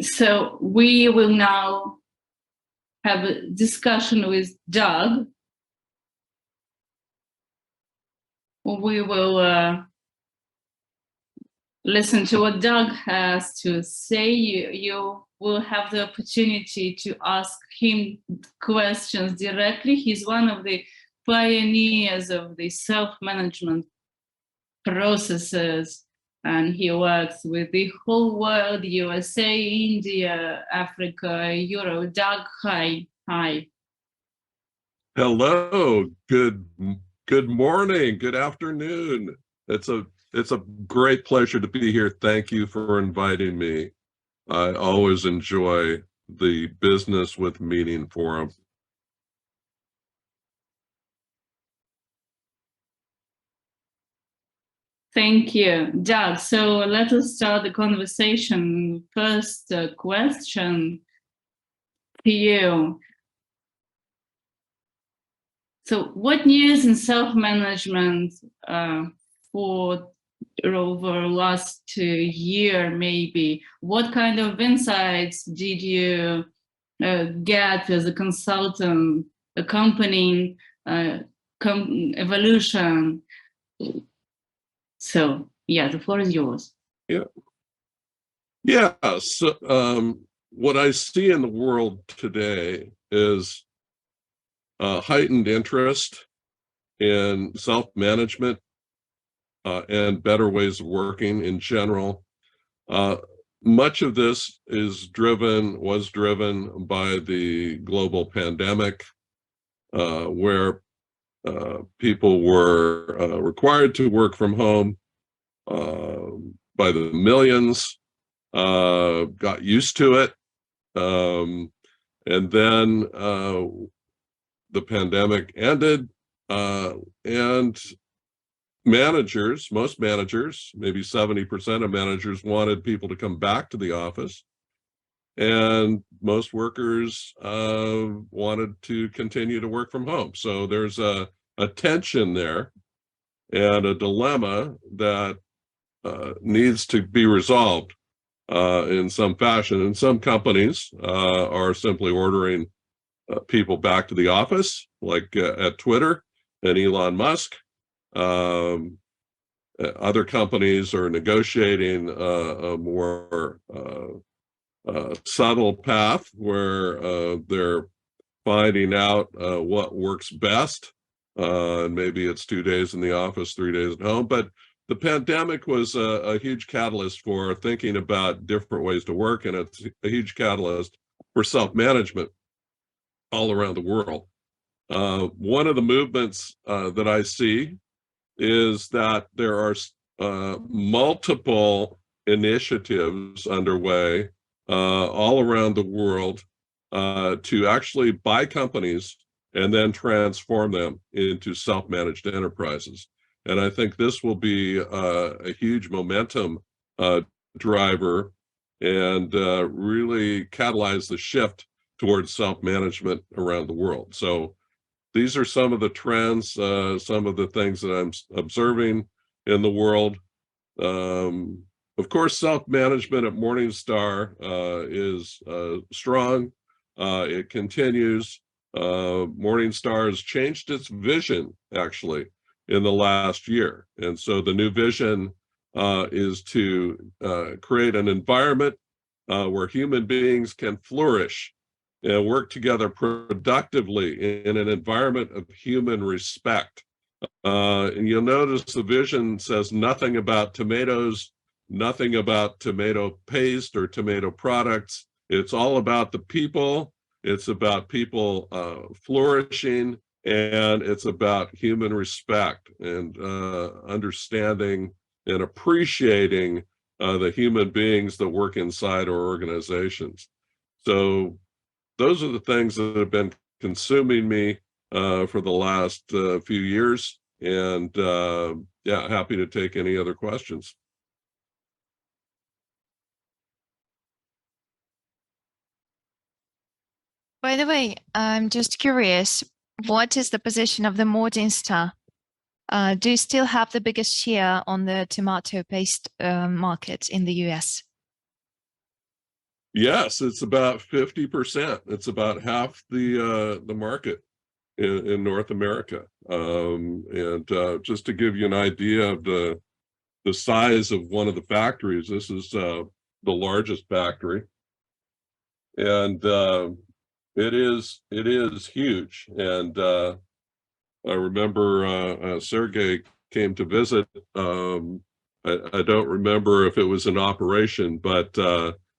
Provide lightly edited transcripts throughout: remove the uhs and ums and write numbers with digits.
So we will now have a discussion with Doug. We will listen to what Doug has to say. You will have the opportunity to ask him questions directly. He's one of the pioneers of the self-management processes, and he works with the whole world, USA, India, Africa, Europe. Doug, hi. Hi. Hello. Good morning. Good afternoon. It's a great pleasure to be here. Thank you for inviting me. I always enjoy the Business with Meaning Forum. Thank you, Doug. So let us start the conversation. First question to you. So what news in self-management for over last year, maybe? What kind of insights did you get as a consultant accompanying evolution? So, yeah, the floor is yours. Yeah. So, what I see in the world today is heightened interest in self-management and better ways of working in general. Much of this was driven by the global pandemic, where people were required to work from home by the millions, got used to it, and then the pandemic ended, and most managers, maybe 70% of managers, wanted people to come back to the office, and most workers wanted to continue to work from home. So there's a tension there and a dilemma that needs to be resolved in some fashion. And some companies are simply ordering people back to the office, like at Twitter and Elon Musk. Other companies are negotiating a more subtle path where they're finding out what works best. And maybe it's 2 days in the office, 3 days at home. But the pandemic was a huge catalyst for thinking about different ways to work, and it's a huge catalyst for self-management all around the world. One of the movements that I see is that there are multiple initiatives underway all around the world to actually buy companies and then transform them into self-managed enterprises. And I think this will be a huge momentum driver and really catalyze the shift towards self-management around the world. So these are some of the trends, some of the things that I'm observing in the world. Of course, self-management at Morningstar is strong. It continues. Morningstar has changed its vision, actually, in the last year. And so the new vision is to create an environment where human beings can flourish and work together productively in an environment of human respect. And you'll notice the vision says nothing about tomatoes, nothing about tomato paste or tomato products. It's all about the people. It's about people flourishing, and it's about human respect and understanding and appreciating the human beings that work inside our organizations. So those are the things that have been consuming me for the last few years. And yeah, happy to take any other questions. By the way, I'm just curious, what is the position of the Morningstar? Do you still have the biggest share on the tomato paste market in the US? Yes, it's about 50%. It's about half the market in North America. And just to give you an idea of the size of one of the factories, this is the largest factory, and it is huge. And I remember Sergey came to visit. I don't remember if it was in operation, but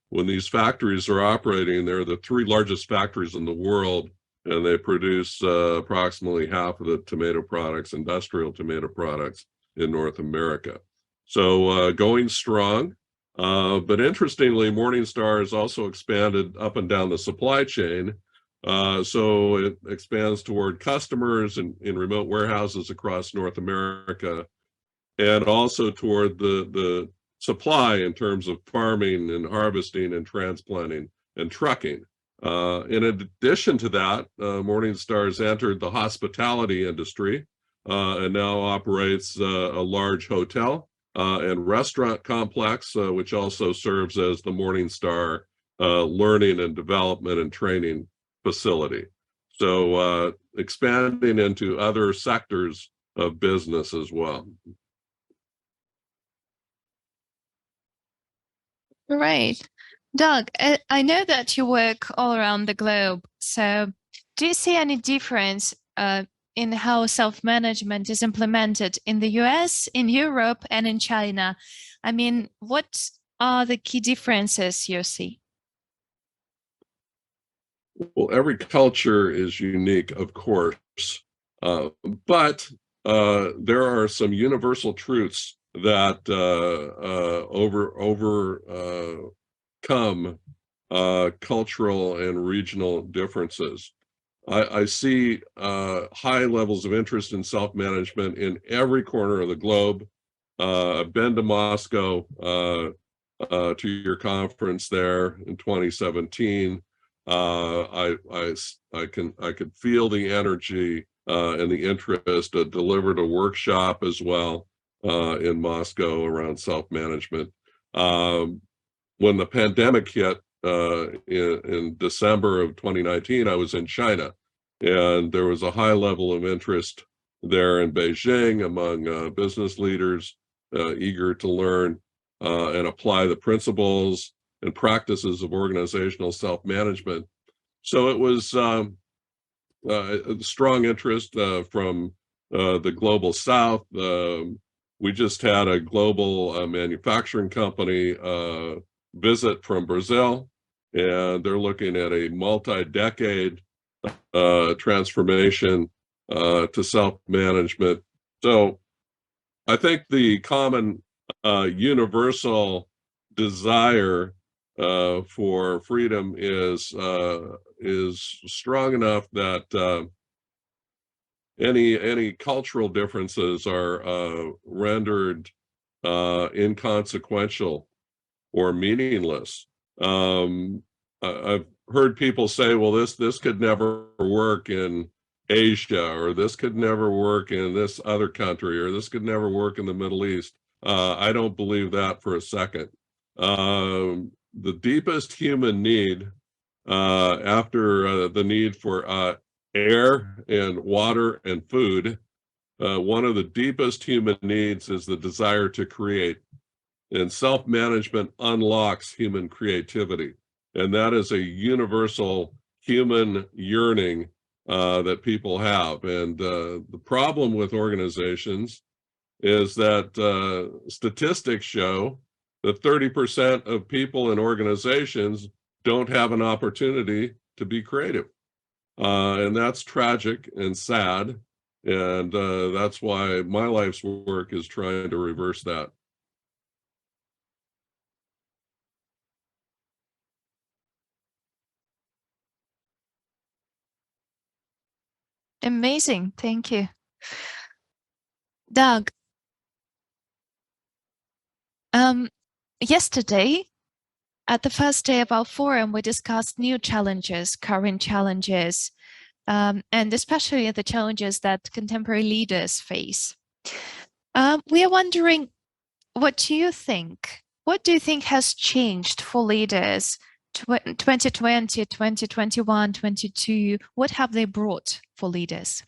when these factories are operating, they're the 3 largest factories in the world, and they produce approximately half of the tomato products, industrial tomato products in North America. So going strong. But interestingly, Morningstar has also expanded up and down the supply chain. So it expands toward customers in remote warehouses across North America, and also toward the supply in terms of farming and harvesting and transplanting and trucking. In addition to that, Morningstar has entered the hospitality industry and now operates a large hotel and restaurant complex, which also serves as the Morningstar learning and development and training facility. So expanding into other sectors of business as well. Right. Doug, I know that you work all around the globe. So do you see any difference in how self-management is implemented in the US, in Europe, and in China? I mean, what are the key differences you see? Well, every culture is unique, of course, but there are some universal truths that overcome cultural and regional differences. I see high levels of interest in self-management in every corner of the globe. I've been to Moscow to your conference there in 2017. I could feel the energy and the interest. I delivered a workshop as well in Moscow around self-management. When the pandemic hit in December of 2019, I was in China, and there was a high level of interest there in Beijing among business leaders eager to learn and apply the principles and practices of organizational self-management. So it was a strong interest from the global South. We just had a global manufacturing company visit from Brazil, and they're looking at a multi-decade transformation to self-management. So I think the common universal desire for freedom is strong enough that any cultural differences are rendered inconsequential or meaningless. I've heard people say, well, this could never work in Asia, or this could never work in this other country, or this could never work in the Middle East. I don't believe that for a second. The deepest human need after the need for air and water and food, one of the deepest human needs is the desire to create. And self-management unlocks human creativity. And that is a universal human yearning that people have. And the problem with organizations is that statistics show that 30% of people in organizations don't have an opportunity to be creative. And that's tragic and sad. And that's why my life's work is trying to reverse that. Amazing. Thank you. Doug, yesterday, at the first day of our forum, we discussed new challenges, current challenges, and especially the challenges that contemporary leaders face. We are wondering, what do you think? What do you think has changed for leaders 2020, 2021, 22, what have they brought for leaders?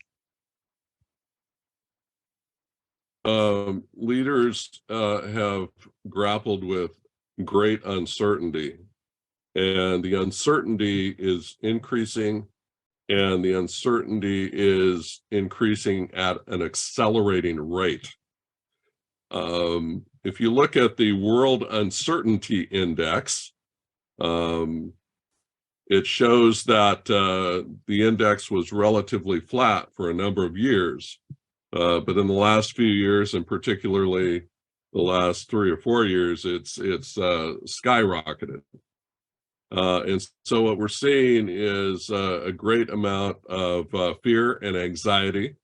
Leaders have grappled with great uncertainty, and the uncertainty is increasing, and the uncertainty is increasing at an accelerating rate. If you look at the World Uncertainty Index, it shows that the index was relatively flat for a number of years. But in the last few years, and particularly the last 3 or 4 years, it's skyrocketed. And so what we're seeing is a great amount of fear and anxiety.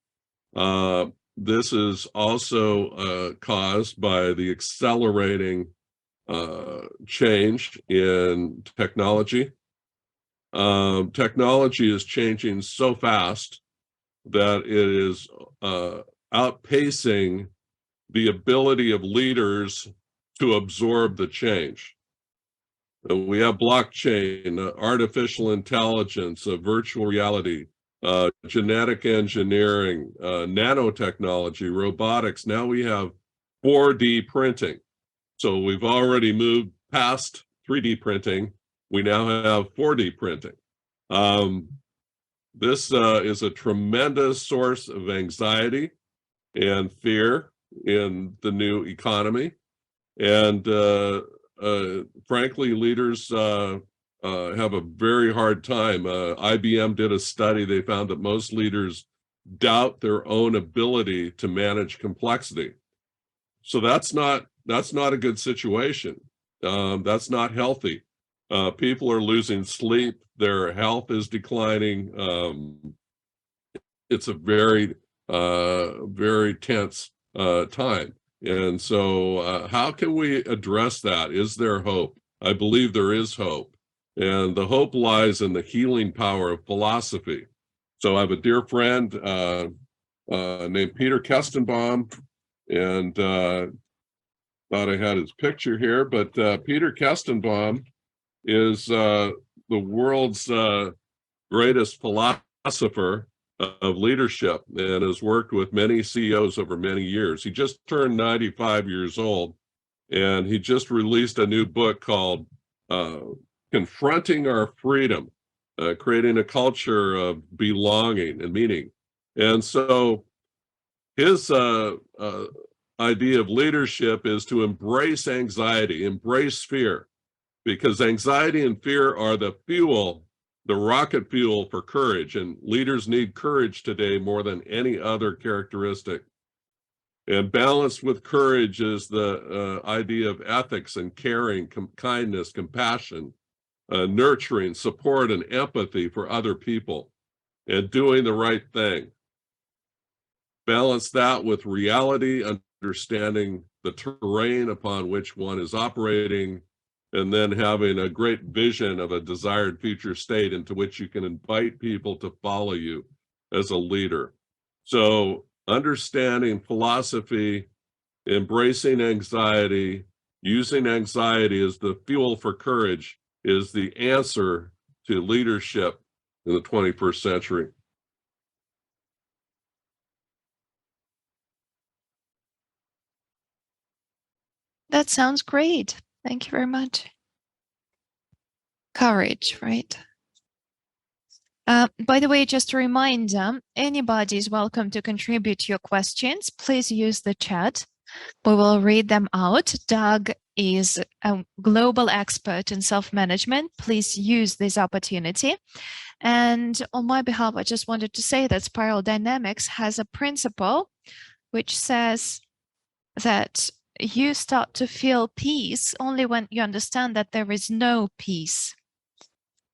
This is also caused by the accelerating change in technology. Technology is changing so fast that it is outpacing the ability of leaders to absorb the change. We have blockchain, artificial intelligence, virtual reality, genetic engineering, nanotechnology, robotics. Now we have 4D printing. So we've already moved past 3D printing. We now have 4D printing. This is a tremendous source of anxiety and fear in the new economy. And frankly, leaders have a very hard time. IBM did a study. They found that most leaders doubt their own ability to manage complexity. So that's not a good situation. That's not healthy. People are losing sleep. Their health is declining. It's a very, very tense time. And so how can we address that? Is there hope? I believe there is hope. And the hope lies in the healing power of philosophy. So I have a dear friend named Peter Kestenbaum, and thought I had his picture here, but Peter Kestenbaum is the world's greatest philosopher of leadership and has worked with many CEOs over many years. He just turned 95 years old, and he just released a new book called Confronting Our Freedom, Creating a Culture of Belonging and Meaning. And so his idea of leadership is to embrace anxiety, embrace fear, because anxiety and fear are the fuel, the rocket fuel for courage, and leaders need courage today more than any other characteristic. And balanced with courage is the idea of ethics and caring, kindness, compassion, nurturing, support, and empathy for other people, and doing the right thing. Balance that with reality, understanding the terrain upon which one is operating, and then having a great vision of a desired future state into which you can invite people to follow you as a leader. So understanding philosophy, embracing anxiety, using anxiety as the fuel for courage is the answer to leadership in the 21st century. That sounds great. Thank you very much. Courage, right? By the way, just a reminder, anybody is welcome to contribute your questions. Please use the chat. We will read them out. Doug is a global expert in self-management. Please use this opportunity. And on my behalf, I just wanted to say that Spiral Dynamics has a principle which says that you start to feel peace only when you understand that there is no peace.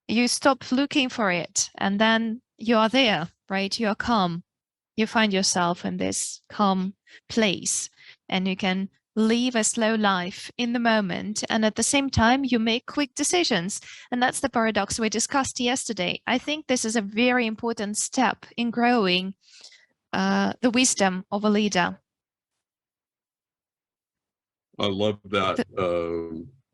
You stop looking for it, and then you are there, right? You are calm. You find yourself in this calm place, and you can live a slow life in the moment. And at the same time, you make quick decisions. And that's the paradox we discussed yesterday. I think this is a very important step in growing the wisdom of a leader. I love that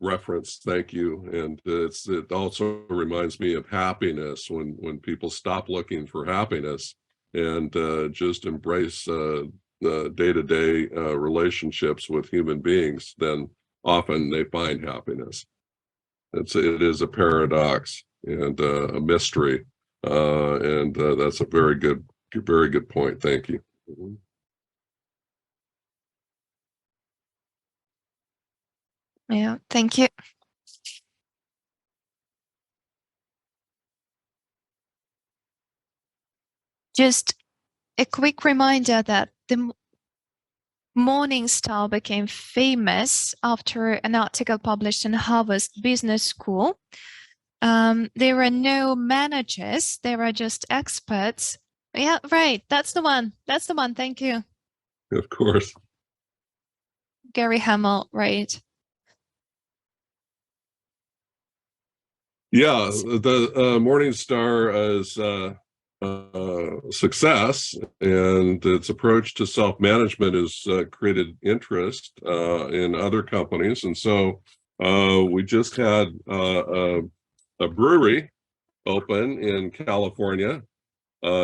reference. Thank you. And it also reminds me of happiness, when people stop looking for happiness and just embrace day-to-day relationships with human beings, then often they find happiness. It is a paradox and a mystery, and that's a very good point. Thank you. Yeah, thank you. Just a quick reminder that the Morning Star became famous after an article published in Harvard Business School. There are no managers, there are just experts. Yeah, right. That's the one. That's the one. Thank you. Of course. Gary Hamel, right. Yeah, the Morning Star is success, and its approach to self-management has created interest in other companies. And so we just had a brewery open in California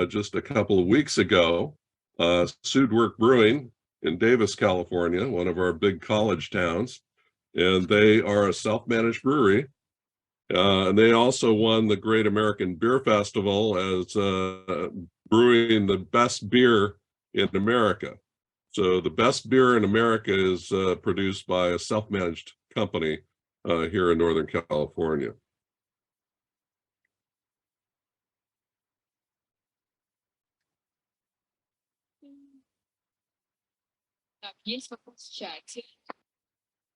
just a couple of weeks ago, Sudwork Brewing in Davis, California, one of our big college towns. And they are a self-managed brewery. And they also won the Great American Beer Festival as brewing the best beer in America. So the best beer in America is produced by a self-managed company here in Northern California.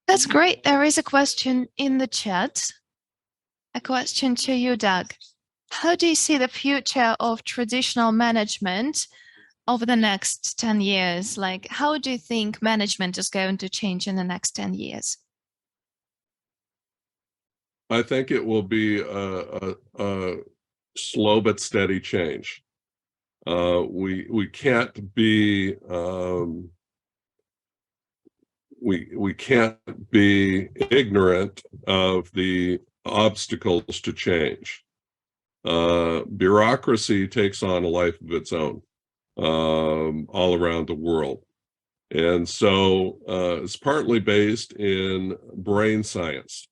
That's great. There is a question in the chat. A question to you, Doug. How do you see the future of traditional management over the next 10 years? Like, how do you think management is going to change in the next 10 years? I think it will be a slow but steady change. We can't be we can't be ignorant of the obstacles to change. Bureaucracy takes on a life of its own all around the world. And so it's partly based in brain science.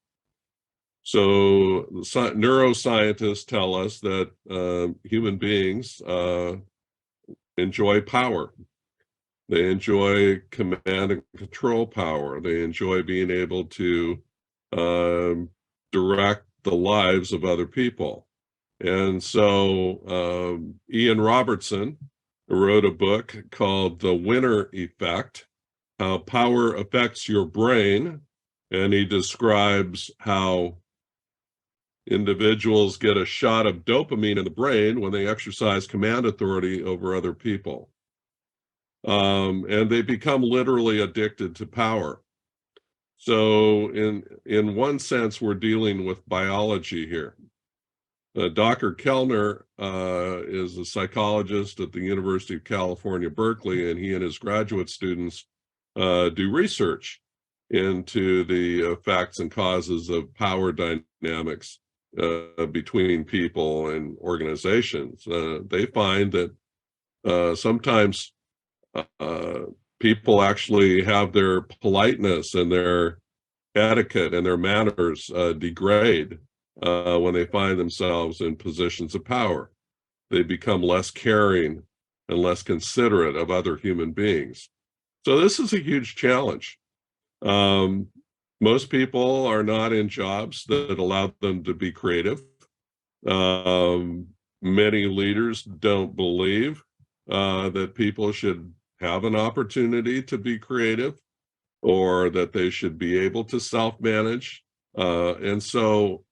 So the neuroscientists tell us that human beings enjoy power. They enjoy command and control power. They enjoy being able to direct the lives of other people. And so Ian Robertson wrote a book called The Winner Effect, How Power Affects Your Brain. And he describes how individuals get a shot of dopamine in the brain when they exercise command authority over other people. And they become literally addicted to power. So in one sense, we're dealing with biology here. Dr. Kellner is a psychologist at the University of California, Berkeley, and he and his graduate students do research into the effects and causes of power dynamics between people and organizations. They find that sometimes people actually have their politeness and their etiquette and their manners degrade when they find themselves in positions of power. They become less caring and less considerate of other human beings. So this is a huge challenge. Most people are not in jobs that allow them to be creative. Many leaders don't believe that people should have an opportunity to be creative, or that they should be able to self-manage. And so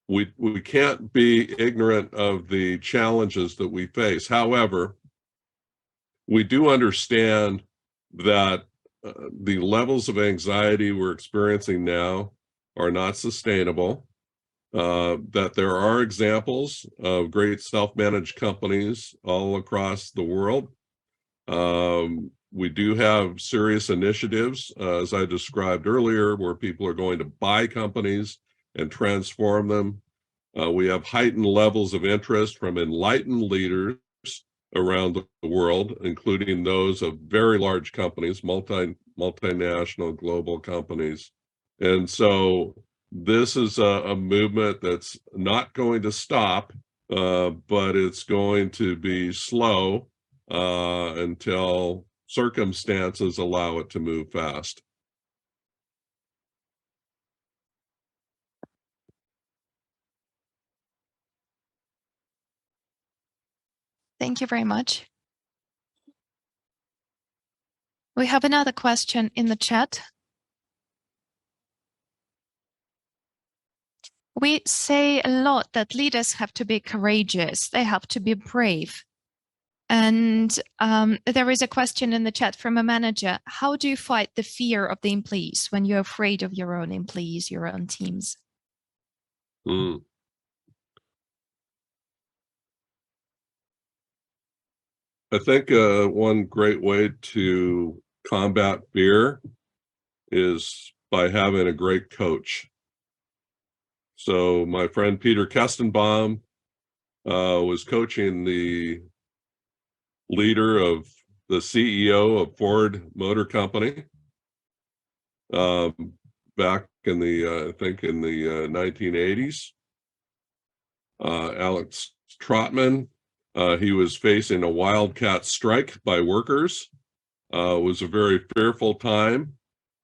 we can't be ignorant of the challenges that we face. However, we do understand that the levels of anxiety we're experiencing now are not sustainable, that there are examples of great self-managed companies all across the world, We do have serious initiatives, as I described earlier, where people are going to buy companies and transform them. We have heightened levels of interest from enlightened leaders around the world, including those of very large companies, multinational global companies. And so this is a movement that's not going to stop, but it's going to be slow until circumstances allow it to move fast. Thank you very much. We have another question in the chat. We say a lot that leaders have to be courageous, they have to be brave. And there is a question in the chat from a manager. How do you fight the fear of the employees when you're afraid of your own employees, your own teams? I think one great way to combat fear is by having a great coach. So my friend Peter Kestenbaum was coaching the leader of the CEO of Ford Motor Company back in the, I think in the 1980s. Alex Trotman, he was facing a wildcat strike by workers. It was a very fearful time.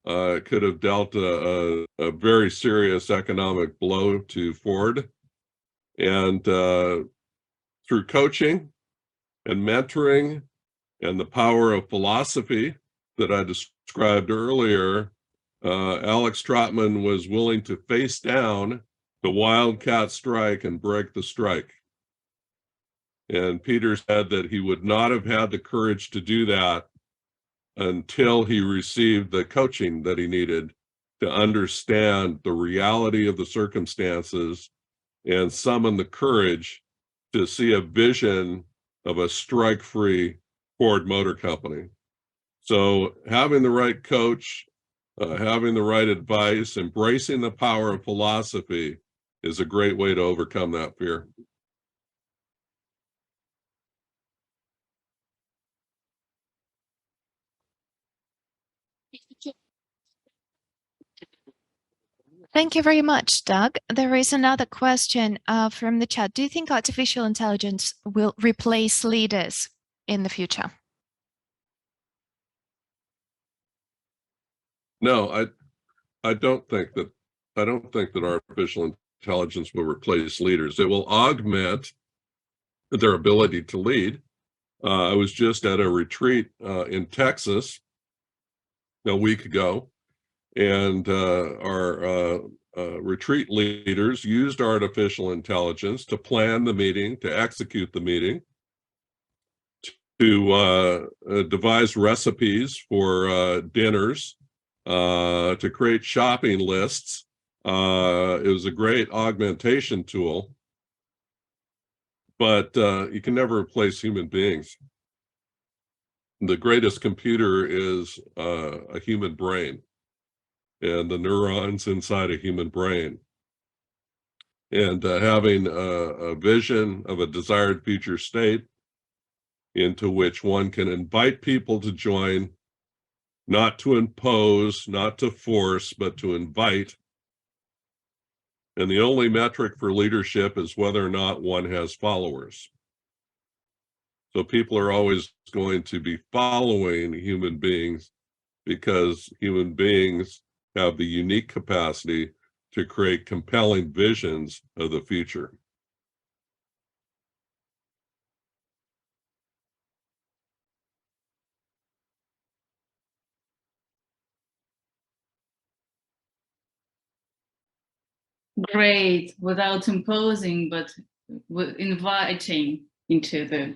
It could have dealt a very serious economic blow to Ford. And through coaching and mentoring and the power of philosophy that I described earlier, Alex Trotman was willing to face down the wildcat strike and break the strike. And Peter said that he would not have had the courage to do that until he received the coaching that he needed to understand the reality of the circumstances and summon the courage to see a vision of a strike-free Ford Motor Company. So having the right coach, having the right advice, embracing the power of philosophy is a great way to overcome that fear. Thank you very much, Doug. There is another question from the chat. Do you think artificial intelligence will replace leaders in the future? No, I don't think that artificial intelligence will replace leaders. It will augment their ability to lead. I was just at a retreat in Texas a week ago, and our retreat leaders used artificial intelligence to plan the meeting, to execute the meeting, to devise recipes for dinners, to create shopping lists. It was a great augmentation tool, but you can never replace human beings. The greatest computer is a human brain and the neurons inside a human brain. And having a vision of a desired future state into which one can invite people to join, not to impose, not to force, but to invite. And the only metric for leadership is whether or not one has followers. So people are always going to be following human beings because human beings have the unique capacity to create compelling visions of the future. Great, without imposing, but inviting into the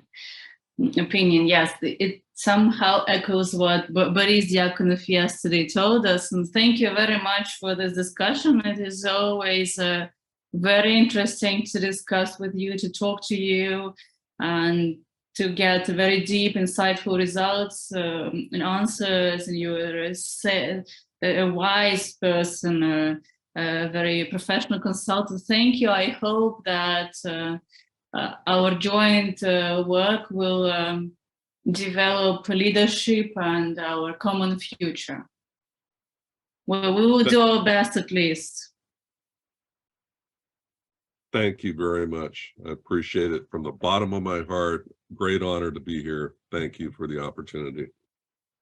opinion. Yes, it somehow echoes what Boris Diakonov yesterday told us. And thank you very much for this discussion. It is always very interesting to discuss with you, to talk to you. And to get very deep, insightful results and answers, and you're a wise person, a very professional consultant. Thank you. I hope that our joint work will develop leadership and our common future. Well, we will do our best at least. Thank you very much. I appreciate it from the bottom of my heart. Great honor to be here. Thank you for the opportunity.